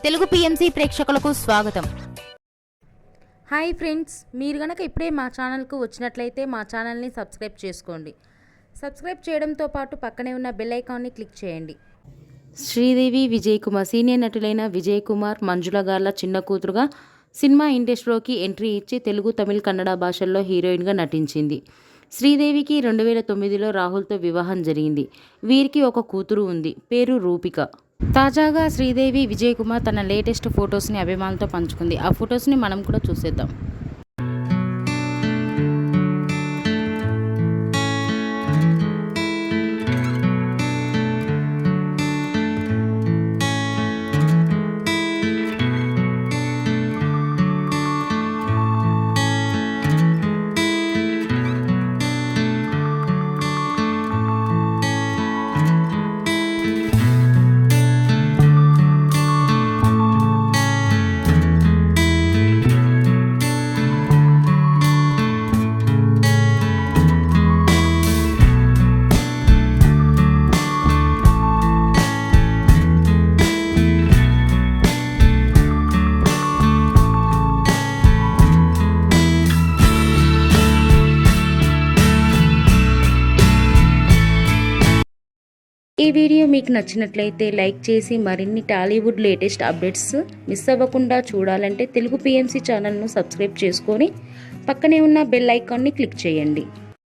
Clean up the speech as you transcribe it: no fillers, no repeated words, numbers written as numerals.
Telugu PMC ప్రేక్షకులకు స్వాగతం. Hi friends, మీరు గనక ఇప్పుడే మా ఛానల్కు వచ్చినట్లయితే మా ఛానల్ని సబ్స్క్రైబ్ చేసుకోండి. సబ్స్క్రైబ్ చేయడంతో పాటు పక్కనే ఉన్న బెల్ ఐకాన్ని క్లిక్ చేయండి. శ్రీదేవి విజయ్ కుమార్ సీనియర్ నటులైన విజయ్ కుమార్, మంజుల గార్ల చిన్న కూతురుగా సినిమా ఇండస్ట్రీలోకి ఎంట్రీ ఇచ్చి తెలుగు, తమిళ్, కన్నడ భాషల్లో హీరోయిన్గా నటించింది. శ్రీదేవికి 2009లో రాహుల్తో వివాహం జరిగింది. వీరికి ఒక కూతురు ఉంది, పేరు రూపిక. తాజాగా శ్రీదేవి విజయ్ కుమార్ తన లేటెస్ట్ ఫొటోస్ని అభిమానులతో పంచుకుంది. ఆ ఫొటోస్ని మనం కూడా చూసేద్దాం. ఈ వీడియో మీకు నచ్చినట్లయితే లైక్ చేసి మరిన్ని టాలీవుడ్ లేటెస్ట్ అప్డేట్స్ మిస్ అవ్వకుండా చూడాలంటే తెలుగు పిఎంసి ఛానల్ను సబ్స్క్రైబ్ చేసుకొని పక్కనే ఉన్న బెల్ ఐకాన్ని క్లిక్ చేయండి.